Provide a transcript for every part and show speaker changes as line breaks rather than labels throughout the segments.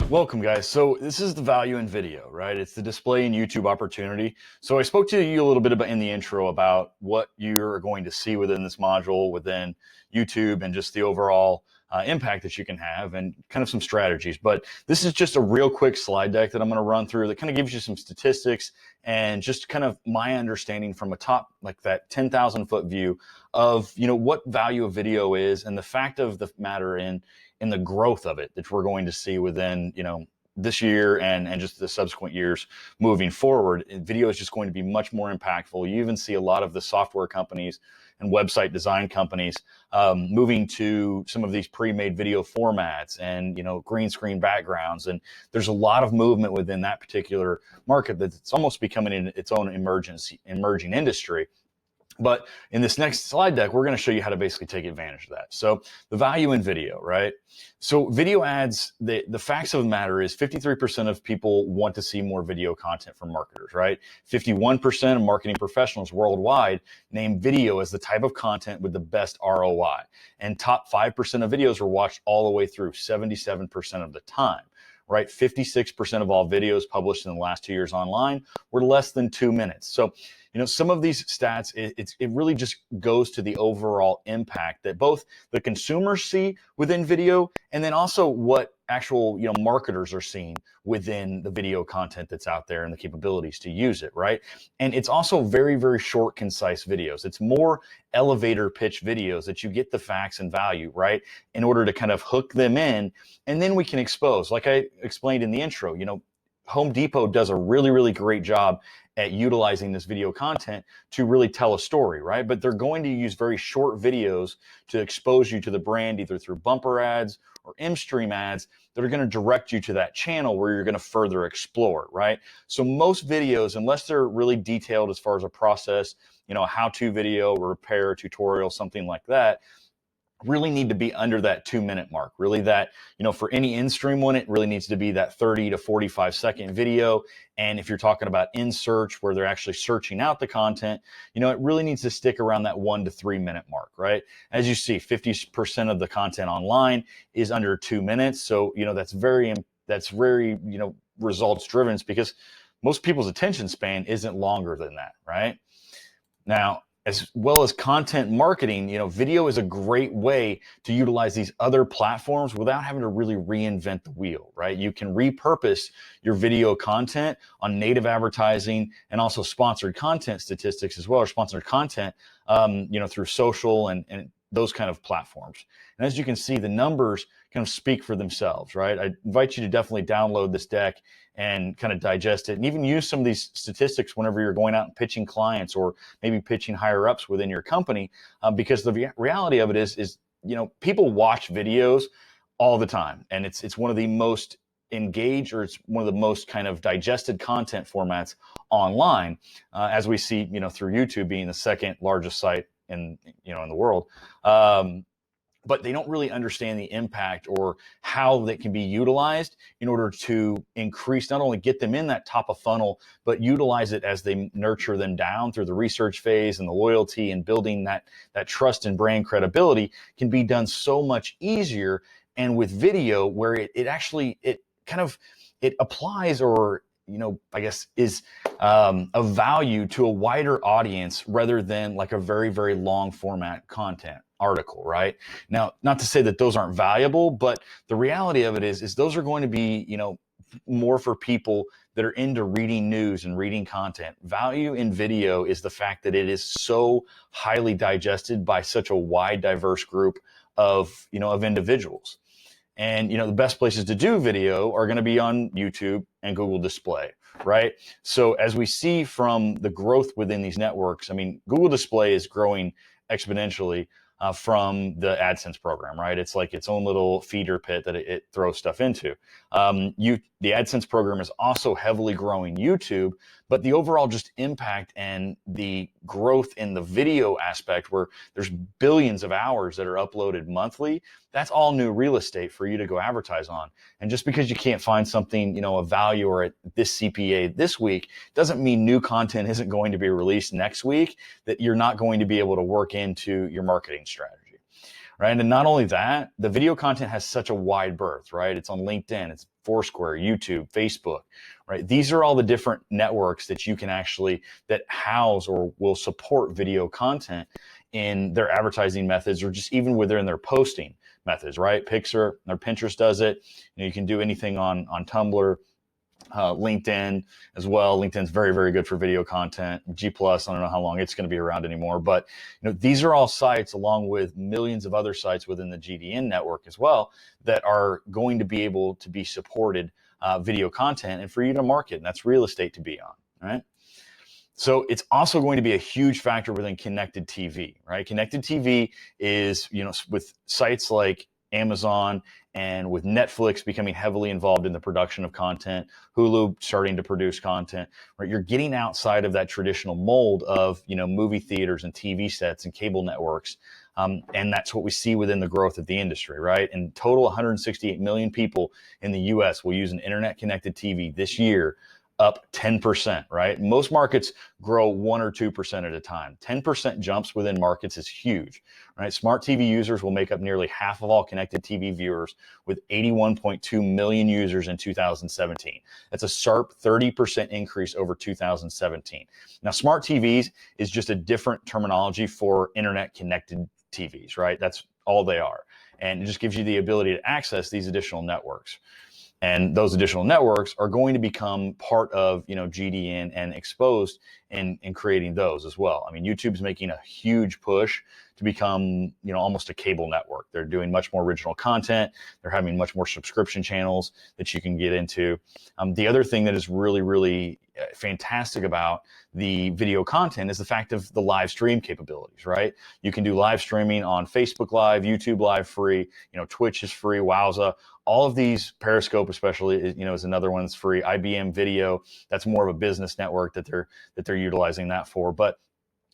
Welcome, guys. So this is the value in video, right? It's the display in YouTube opportunity. So I spoke to you a little bit about in the intro about what you're going to see within this module, within YouTube, and just the overall impact that you can have and kind of some strategies. But this is just a real quick slide deck that I'm going to run through that kind of gives you some statistics and just kind of my understanding from a top, like that 10,000 foot view of, what value of video is and the fact of the matter in the growth of it that we're going to see within, this year and just the subsequent years moving forward. Video is just going to be much more impactful. You even see a lot of the software companies and website design companies moving to some of these pre-made video formats and, green screen backgrounds. And there's a lot of movement within that particular market that's almost becoming its own emerging industry. But in this next slide deck, we're going to show you how to basically take advantage of that. So the value in video, right? So video ads, the facts of the matter is 53% of people want to see more video content from marketers, right? 51% of marketing professionals worldwide name video as the type of content with the best ROI. And top 5% of videos are watched all the way through 77% of the time. Right? 56% of all videos published in the last 2 years online were less than 2 minutes. So, some of these stats, it really just goes to the overall impact that both the consumers see within video and then also what actual, marketers are seeing within the video content that's out there and the capabilities to use it, right? And it's also very, very short, concise videos. It's more elevator pitch videos that you get the facts and value, right? In order to kind of hook them in, and then we can expose, like I explained in the intro, Home Depot does a really, really great job at utilizing this video content to really tell a story, right? But they're going to use very short videos to expose you to the brand, either through bumper ads or in-stream ads that are going to direct you to that channel where you're going to further explore, right? So most videos, unless they're really detailed as far as a process, a how-to video, or repair tutorial, something like that, really need to be under that 2-minute mark. Really that, for any in-stream one, it really needs to be that 30 to 45 second video. And if you're talking about in search where they're actually searching out the content, it really needs to stick around that 1 to 3 minute mark, right? As you see, 50% of the content online is under 2 minutes. So, that's very, results driven, because most people's attention span isn't longer than that, right? Now, as well as content marketing, video is a great way to utilize these other platforms without having to really reinvent the wheel, right? You can repurpose your video content on native advertising and also sponsored content statistics as well, or sponsored content, through social and those kind of platforms. And as you can see, the numbers kind of speak for themselves, right? I invite you to definitely download this deck and kind of digest it and even use some of these statistics whenever you're going out and pitching clients or maybe pitching higher ups within your company, because the reality of it is people watch videos all the time, and it's one of the most engaged, or it's one of the most kind of digested content formats online, as we see, through YouTube being the second largest site in the world. But they don't really understand the impact or how that can be utilized in order to increase, not only get them in that top of funnel, but utilize it as they nurture them down through the research phase, and the loyalty and building that trust and brand credibility can be done so much easier. And with video, where it actually applies, or I guess is of value to a wider audience rather than like a very, very long format content article, right? Now, not to say that those aren't valuable, but the reality of it is those are going to be, more for people that are into reading news and reading content. Value in video is the fact that it is so highly digested by such a wide, diverse group of individuals. And, the best places to do video are going to be on YouTube and Google Display, right? So as we see from the growth within these networks, Google Display is growing exponentially from the AdSense program, right? It's like its own little feeder pit that it throws stuff into. The AdSense program is also heavily growing YouTube, but the overall just impact and the growth in the video aspect, where there's billions of hours that are uploaded monthly, that's all new real estate for you to go advertise on. And just because you can't find something, of value or at this CPA this week, doesn't mean new content isn't going to be released next week that you're not going to be able to work into your marketing strategy. right? And not only that, the video content has such a wide berth, right? It's on LinkedIn, it's Foursquare, YouTube, Facebook, right? These are all the different networks that you can actually, that house or will support video content in their advertising methods, or just even within their posting methods, right? Pixar or Pinterest does it. You can do anything on Tumblr, LinkedIn as well. LinkedIn's very, very good for video content. G+, I don't know how long it's going to be around anymore, but these are all sites, along with millions of other sites within the GDN network as well, that are going to be able to be supported video content and for you to market, and that's real estate to be on, right? So it's also going to be a huge factor within connected TV, right? Connected TV is, with sites like Amazon and with Netflix becoming heavily involved in the production of content, Hulu starting to produce content, right? You're getting outside of that traditional mold of, movie theaters and TV sets and cable networks. And that's what we see within the growth of the industry, right? In total, 168 million people in the US will use an internet connected TV this year, up 10%, right? Most markets grow 1 or 2% at a time. 10% jumps within markets is huge, right? Smart TV users will make up nearly half of all connected TV viewers, with 81.2 million users in 2017. That's a sharp 30% increase over 2017. Now, smart TVs is just a different terminology for internet connected TVs, right? That's all they are. And it just gives you the ability to access these additional networks. And those additional networks are going to become part of, GDN and exposed in creating those as well. I mean, YouTube's making a huge push to become, almost a cable network. They're doing much more original content. They're having much more subscription channels that you can get into. The other thing that is really, really fantastic about the video content is the fact of the live stream capabilities, right? You can do live streaming on Facebook Live, YouTube Live free, Twitch is free, Wowza. All of these, Periscope especially, is another one that's free. IBM Video, that's more of a business network that they're utilizing that for. But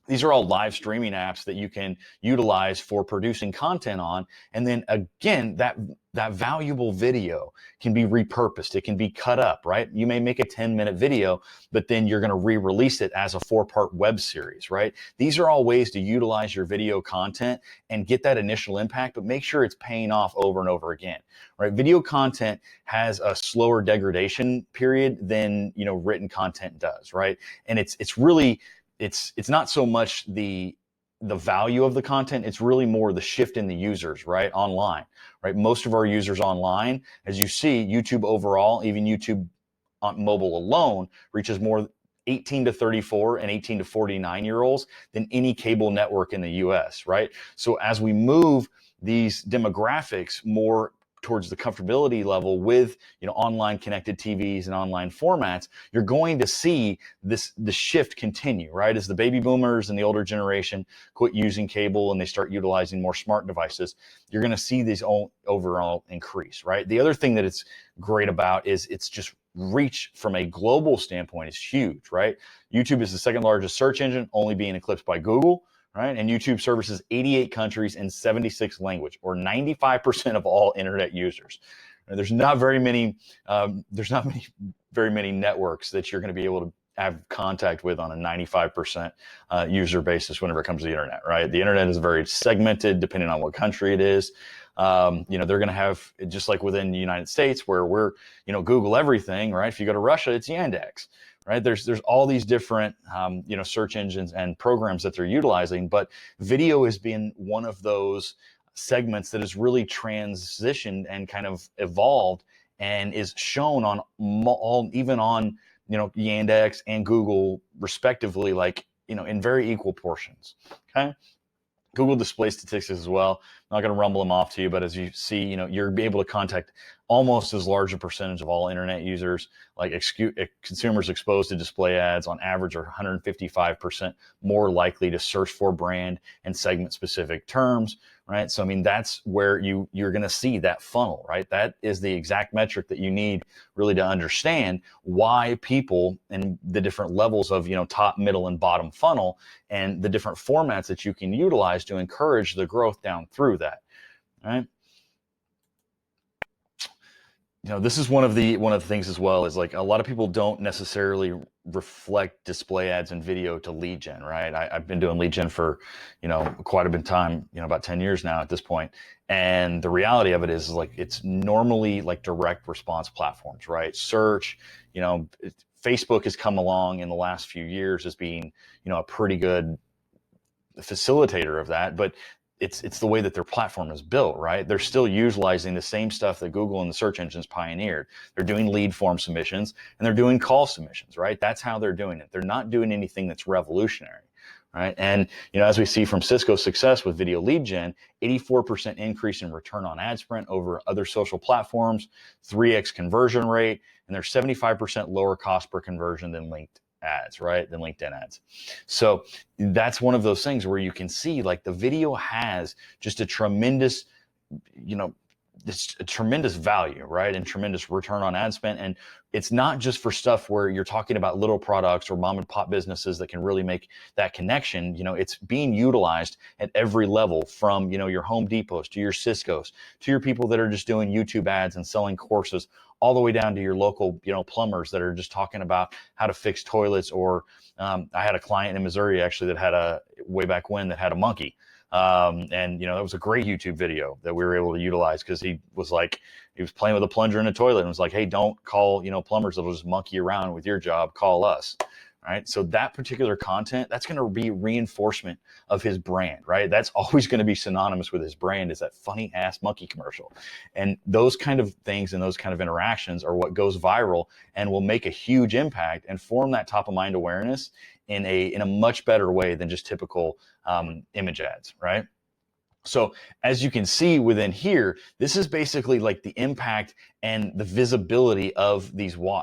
these are all live streaming apps that you can utilize for producing content on. And then again, that valuable video can be repurposed. It can be cut up, right? You may make a 10-minute video, but then you're going to re-release it as a 4-part web series, right? These are all ways to utilize your video content and get that initial impact, but make sure it's paying off over and over again, right? Video content has a slower degradation period than, written content does, right? And it's really, it's not so much the value of the content, it's really more the shift in the users, right? Online, right? Most of our users online, as you see, YouTube overall, even YouTube on mobile alone, reaches more 18 to 34 and 18 to 49-year-olds than any cable network in the US, right? So as we move these demographics more towards the comfortability level with online connected TVs and online formats, you're going to see the shift continue, right? As the baby boomers and the older generation quit using cable and they start utilizing more smart devices, you're going to see these all overall increase, right? The other thing that it's great about is it's just reach from a global standpoint is huge, right? YouTube is the second largest search engine, only being eclipsed by Google, right? And YouTube services 88 countries and 76 languages, or 95% of all internet users. There's not very many networks that you're going to be able to have contact with on a 95% user basis whenever it comes to the internet, right? The internet is very segmented depending on what country it is. They're going to have, just like within the United States where we're, Google everything, right? If you go to Russia, it's Yandex, right? There's all these different, search engines and programs that they're utilizing, but video has been one of those segments that has really transitioned and kind of evolved and is shown on even on, Yandex and Google respectively, like, in very equal portions. Okay. Google display statistics as well. I'm not going to rumble them off to you, but as you see, you're able to contact almost as large a percentage of all internet users. Like consumers exposed to display ads on average are 155% more likely to search for brand and segment specific terms, right? So, I mean, that's where you're going to see that funnel, right? That is the exact metric that you need really to understand why people and the different levels of, top, middle, and bottom funnel and the different formats that you can utilize to encourage the growth down through that, right? This is one of the things as well, is like a lot of people don't necessarily reflect display ads and video to lead gen, right? I've been doing lead gen for, quite a bit of time, about 10 years now at this point. And the reality of it is like, it's normally like direct response platforms, right? Search, Facebook has come along in the last few years as being, a pretty good facilitator of that, but it's the way that their platform is built, right? They're still utilizing the same stuff that Google and the search engines pioneered. They're doing lead form submissions and they're doing call submissions, right? That's how they're doing it. They're not doing anything that's revolutionary, right? And as we see from Cisco's success with video lead gen, 84% increase in return on ad spend over other social platforms, 3x conversion rate, and they're 75% lower cost per conversion than linked ads, right? Than LinkedIn ads. So that's one of those things where you can see like the video has just a tremendous, this a tremendous value, right? And tremendous return on ad spend. And it's not just for stuff where you're talking about little products or mom and pop businesses that can really make that connection. It's being utilized at every level, from, your Home Depots to your Cisco's to your people that are just doing YouTube ads and selling courses, all the way down to your local, plumbers that are just talking about how to fix toilets. Or I had a client in Missouri actually that way back when, that had a monkey. And that was a great YouTube video that we were able to utilize, because he was playing with a plunger in a toilet and was like, hey, don't call, plumbers that'll just monkey around with your job, call us. Right. So that particular content, that's going to be reinforcement of his brand, right? That's always going to be synonymous with his brand, is that funny ass monkey commercial. And those kind of things and those kind of interactions are what goes viral and will make a huge impact and form that top of mind awareness in a much better way than just typical image ads, right? So as you can see within here, this is basically like the impact and the visibility of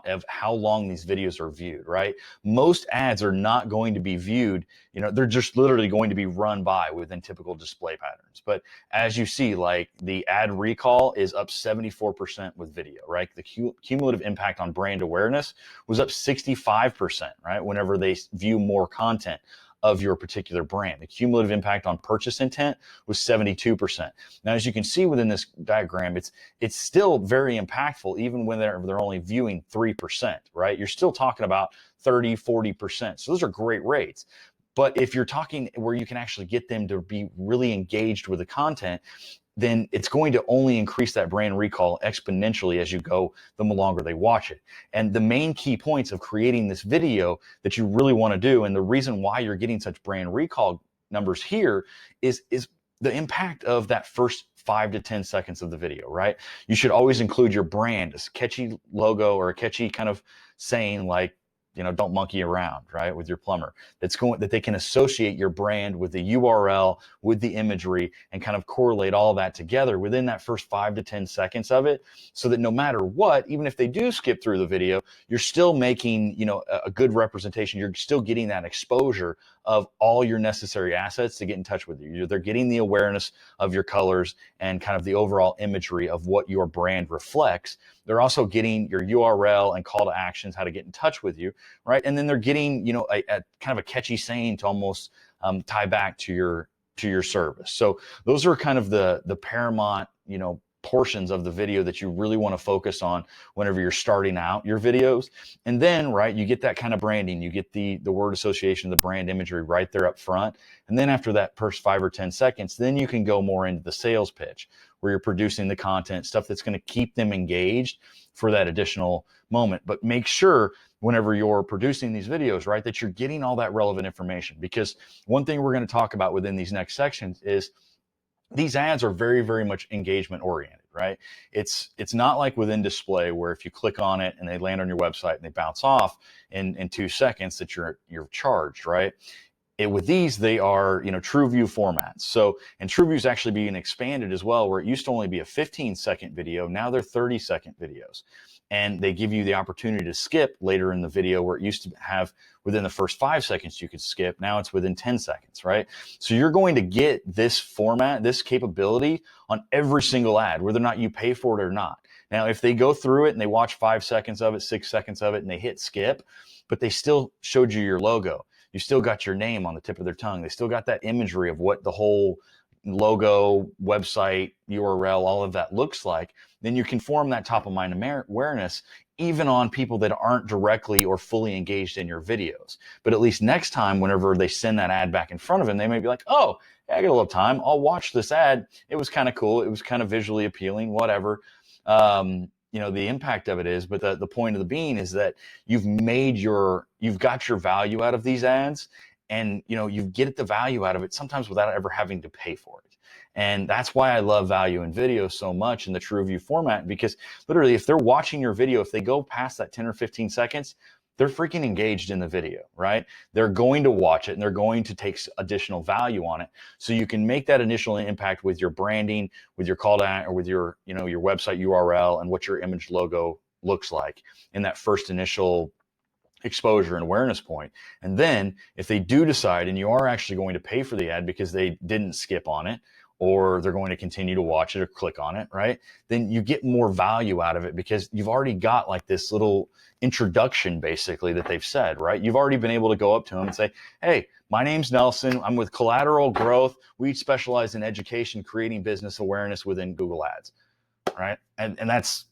of how long these videos are viewed, right? Most ads are not going to be viewed, they're just literally going to be run by within typical display patterns. But as you see, like the ad recall is up 74% with video, right? The cumulative impact on brand awareness was up 65%, right? Whenever they view more content of your particular brand. The cumulative impact on purchase intent was 72%. Now, as you can see within this diagram, it's still very impactful, even when they're only viewing 3%, right? You're still talking about 30, 40%. So those are great rates. But if you're talking where you can actually get them to be really engaged with the content, then it's going to only increase that brand recall exponentially as you go, the longer they watch it. And the main key points of creating this video that you really want to do, and the reason why you're getting such brand recall numbers here, is the impact of that first 5 to 10 seconds of the video, right? You should always include your brand, a catchy logo or a catchy kind of saying like, don't monkey around, right, with your plumber. That they can associate your brand with the URL, with the imagery, and kind of correlate all that together within that first 5 to 10 seconds of it, so that no matter what, even if they do skip through the video, you're still making, a good representation. You're still getting that exposure of all your necessary assets to get in touch with you. They're getting the awareness of your colors and kind of the overall imagery of what your brand reflects. They're also getting your URL and call to actions, how to get in touch with you, right? And then they're getting, a kind of a catchy saying to almost tie back to your service. So those are kind of the paramount, portions of the video that you really want to focus on whenever you're starting out your videos. And then, right, you get that kind of branding, you get the word association, the brand imagery right there up front. And then after that first 5 or 10 seconds, then you can go more into the sales pitch, where you're producing the content, stuff that's going to keep them engaged for that additional moment. But make sure whenever you're producing these videos, right, that you're getting all that relevant information. Because one thing we're going to talk about within these next sections is these ads are very, very much engagement oriented, right? It's not like within display, where if you click on it and they land on your website and they bounce off in 2 seconds that you're charged, right? With these, they are, TrueView formats. So, and TrueView is actually being expanded as well, where it used to only be a 15-second video. Now they're 30-second videos. And they give you the opportunity to skip later in the video, where it used to have within the first 5 seconds you could skip. Now it's within 10 seconds, right? So you're going to get this format, this capability on every single ad, whether or not you pay for it or not. Now, if they go through it and they watch 5 seconds of it, 6 seconds of it, and they hit skip, but they still showed you your logo, you still got your name on the tip of their tongue, they still got that imagery of what the whole logo, website, URL, all of that looks like, then you can form that top of mind awareness even on people that aren't directly or fully engaged in your videos. But at least next time, whenever they send that ad back in front of them, they may be like, oh, I got a little time. I'll watch this ad. It was kind of cool. It was kind of visually appealing, whatever. The impact of it is, but the point of the being is that you've got your value out of these ads, and you get the value out of it sometimes without ever having to pay for it. And that's why I love value in video so much in the true view format, because literally if they're watching your video, if they go past that 10 or 15 seconds, they're freaking engaged in the video, right? They're going to watch it and they're going to take additional value on it. So you can make that initial impact with your branding, with your call to action, or with your website URL and what your image logo looks like in that first initial exposure and awareness point. And then if they do decide, and you are actually going to pay for the ad because they didn't skip on it, or they're going to continue to watch it or click on it, right? Then you get more value out of it because you've already got like this little introduction basically that they've said, right? You've already been able to go up to them and say, hey, my name's Nelson. I'm with Collateral Growth. We specialize in education, creating business awareness within Google Ads, right? And that's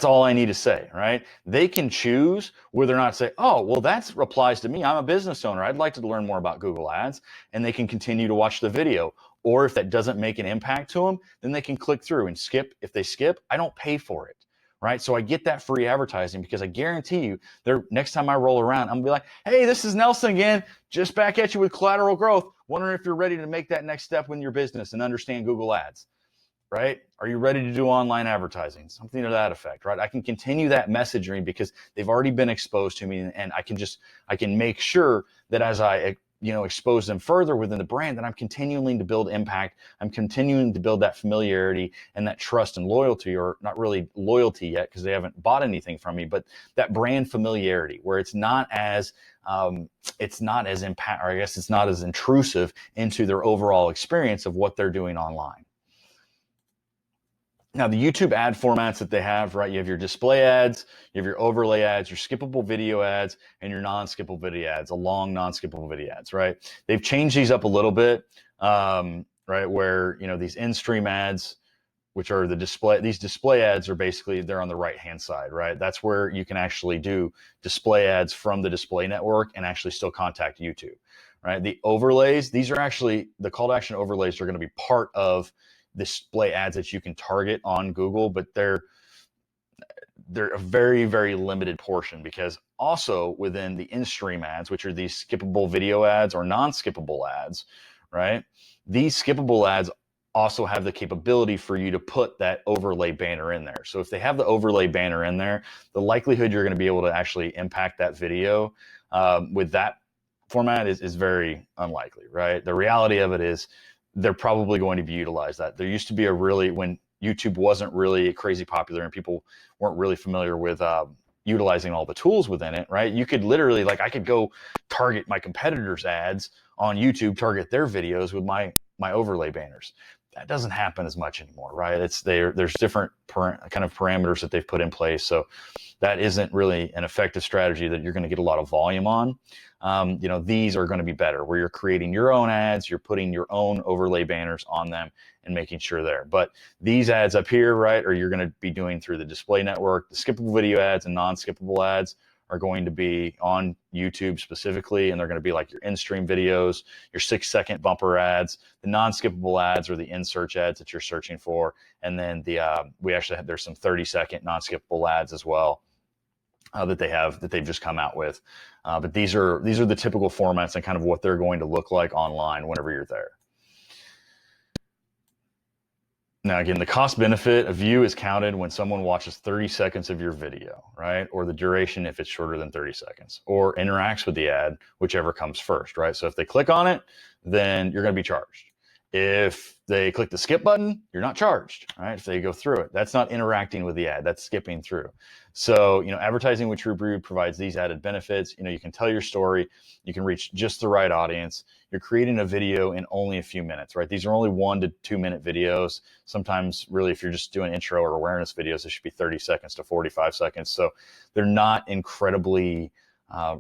all I need to say, right? They can choose whether or not to say, oh, well, that applies to me. I'm a business owner. I'd like to learn more about Google Ads. And they can continue to watch the video. Or if that doesn't make an impact to them, then they can click through and skip. If they skip, I don't pay for it, right? So I get that free advertising because I guarantee you, next time I roll around, I'm gonna be like, hey, this is Nelson again, just back at you with Collateral Growth. Wondering if you're ready to make that next step in your business and understand Google Ads, right? Are you ready to do online advertising? Something to that effect, right? I can continue that messaging because they've already been exposed to me, and I can make sure that as I expose them further within the brand, that I'm continuing to build impact. I'm continuing to build that familiarity and that trust and loyalty, or not really loyalty yet because they haven't bought anything from me, but that brand familiarity where it's not as impact, or I guess it's not as intrusive into their overall experience of what they're doing online. Now, the YouTube ad formats that they have, right? You have your display ads, you have your overlay ads, your skippable video ads, and your non-skippable video ads, long non-skippable video ads, right? They've changed these up a little bit, right? Where, these in-stream ads, which are these display ads are basically, they're on the right-hand side, right? That's where you can actually do display ads from the display network and actually still contact YouTube, right? The overlays, these are actually, the call to action overlays are going to be part of display ads that you can target on Google, but they're a very, very limited portion, because also within the in-stream ads, which are these skippable video ads or non-skippable ads, right? These skippable ads also have the capability for you to put that overlay banner in there. So if they have the overlay banner in there, the likelihood you're going to be able to actually impact that video with that format is very unlikely, right? The reality of it is they're probably going to be utilized. That there used to be when YouTube wasn't really crazy popular and people weren't really familiar with utilizing all the tools within it, right? You could literally, I could go target my competitors' ads on YouTube, target their videos with my overlay banners. That doesn't happen as much anymore, right? There's different kind of parameters that they've put in place. So that isn't really an effective strategy that you're going to get a lot of volume on. These are going to be better, where you're creating your own ads, you're putting your own overlay banners on them and making sure there. But these ads up here, right, or you're going to be doing through the display network. The skippable video ads and non-skippable ads are going to be on YouTube specifically, and they're going to be like your in-stream videos, your 6-second bumper ads. The non-skippable ads are the in-search ads that you're searching for, and then there's some 30-second non-skippable ads as well that they've just come out with. But these are the typical formats and kind of what they're going to look like online whenever you're there. Now, again, the cost benefit, a view is counted when someone watches 30 seconds of your video, right? Or the duration if it's shorter than 30 seconds, or interacts with the ad, whichever comes first, right? So if they click on it, then you're going to be charged. If they click the skip button, you're not charged, right? If they go through it, that's not interacting with the ad, that's skipping through. So, advertising with TrueBrew provides these added benefits. You can tell your story, you can reach just the right audience. You're creating a video in only a few minutes, right? These are only 1 to 2 minute videos. Sometimes really, if you're just doing intro or awareness videos, it should be 30 seconds to 45 seconds. So they're not incredibly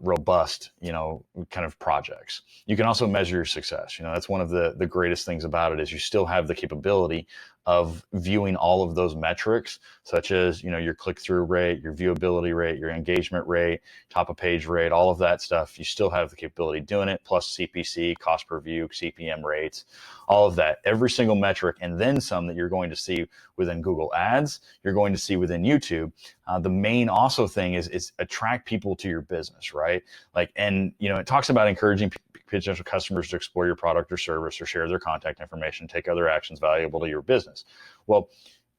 robust, kind of projects. You can also measure your success. That's one of the greatest things about it is you still have the capability of viewing all of those metrics, such as, your click-through rate, your viewability rate, your engagement rate, top of page rate, all of that stuff. You still have the capability of doing it, plus CPC, cost per view, CPM rates, all of that, every single metric, and then some that you're going to see within Google Ads, you're going to see within YouTube. The main also thing is attract people to your business, right? It talks about encouraging potential customers to explore your product or service or share their contact information, take other actions valuable to your business. Well,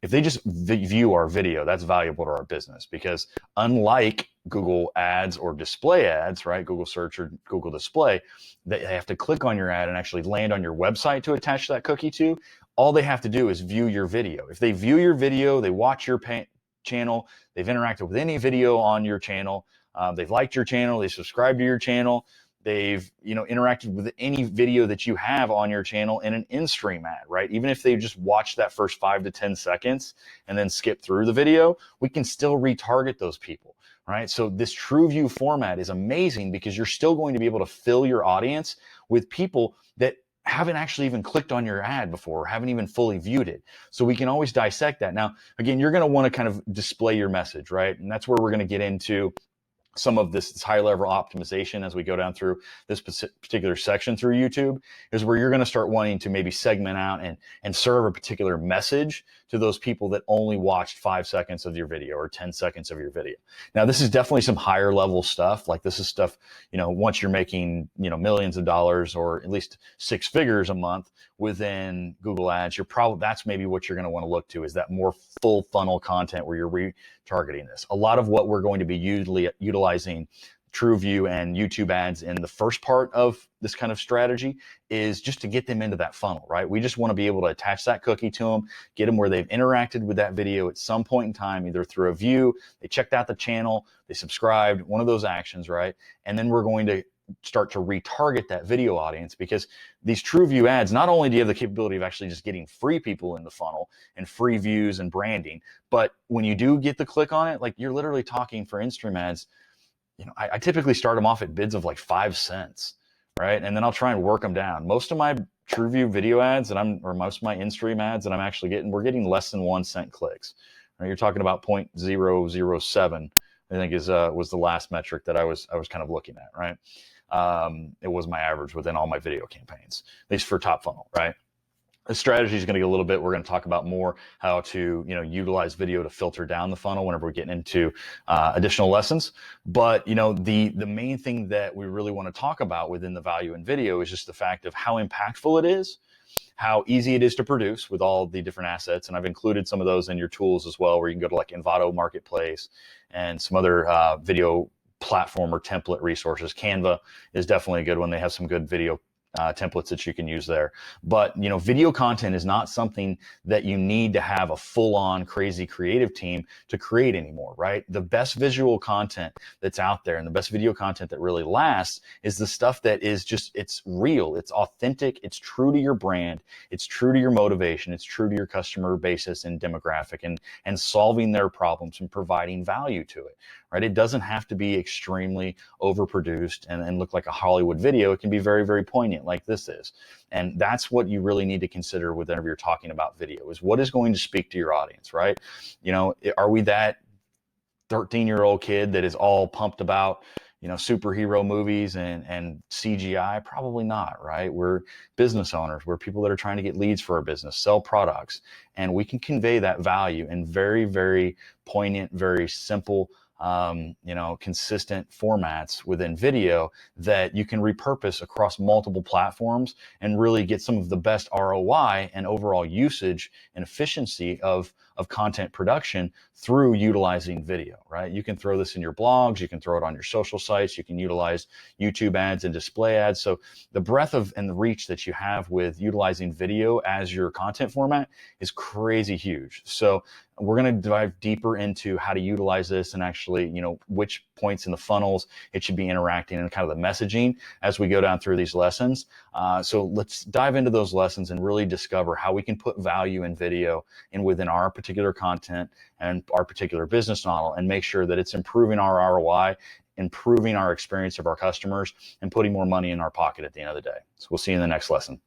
if they just view our video, that's valuable to our business, because unlike Google Ads or display ads, right? Google search or Google display, they have to click on your ad and actually land on your website to attach that cookie to. All they have to do is view your video. If they view your video, they watch your channel, they've interacted with any video on your channel, they've liked your channel, they subscribed to your channel, they've interacted with any video that you have on your channel in an in-stream ad, right? Even if they just watch that first 5 to 10 seconds and then skip through the video, we can still retarget those people, right? So this TrueView format is amazing because you're still going to be able to fill your audience with people that haven't actually even clicked on your ad before, or haven't even fully viewed it. So we can always dissect that. Now, again, you're going to want to kind of display your message, right? And that's where we're going to get into some of this high level optimization as we go down through this particular section through YouTube, is where you're going to start wanting to maybe segment out and serve a particular message to those people that only watched 5 seconds of your video or 10 seconds of your video. Now, this is definitely some higher level stuff. Like, this is stuff, once you're making, millions of dollars or at least 6 figures a month within Google Ads, that's maybe what you're going to want to look to, is that more full funnel content where you're retargeting this. A lot of what we're going to be utilizing TrueView and YouTube ads in the first part of this kind of strategy is just to get them into that funnel, right? We just want to be able to attach that cookie to them, get them where they've interacted with that video at some point in time, either through a view, they checked out the channel, they subscribed, one of those actions, right? And then we're going to start to retarget that video audience, because these TrueView ads, not only do you have the capability of actually just getting free people in the funnel and free views and branding, but when you do get the click on it, like, you're literally talking for in-stream ads. I typically start them off at bids of like 5 cents, right? And then I'll try and work them down. Most of my TrueView video ads or most of my in-stream ads that I'm actually we're getting less than 1 cent clicks. Right? You're talking about 0.007, I think was the last metric that I was kind of looking at, right? It was my average within all my video campaigns, at least for top funnel, right? The strategy is going to get a little bit. We're going to talk about more how to, utilize video to filter down the funnel whenever we get into additional lessons. But, the main thing that we really want to talk about within the value in video is just the fact of how impactful it is, how easy it is to produce with all the different assets. And I've included some of those in your tools as well, where you can go to like Envato Marketplace and some other video platform or template resources. Canva is definitely a good one. They have some good video templates that you can use there. But, video content is not something that you need to have a full-on crazy creative team to create anymore, right? The best visual content that's out there and the best video content that really lasts is the stuff that is just, it's real, it's authentic, it's true to your brand, it's true to your motivation, it's true to your customer basis and demographic, and solving their problems and providing value to it, right? It doesn't have to be extremely overproduced and look like a Hollywood video. It can be very, very poignant like this is. And that's what you really need to consider whenever you're talking about video, is what is going to speak to your audience, right? Are we that 13-year-old kid that is all pumped about, superhero movies and CGI? Probably not, right? We're business owners. We're people that are trying to get leads for our business, sell products, and we can convey that value in very, very poignant, very simple, consistent formats within video that you can repurpose across multiple platforms and really get some of the best ROI and overall usage and efficiency of content production through utilizing video, right? You can throw this in your blogs, you can throw it on your social sites, you can utilize YouTube ads and display ads. So the breadth and the reach that you have with utilizing video as your content format is crazy huge. So we're going to dive deeper into how to utilize this and actually, which points in the funnels it should be interacting and kind of the messaging as we go down through these lessons. So let's dive into those lessons and really discover how we can put value in video and within our particular content and our particular business model, and make sure that it's improving our ROI improving our experience of our customers and putting more money in our pocket at the end of the day. So we'll see you in the next lesson.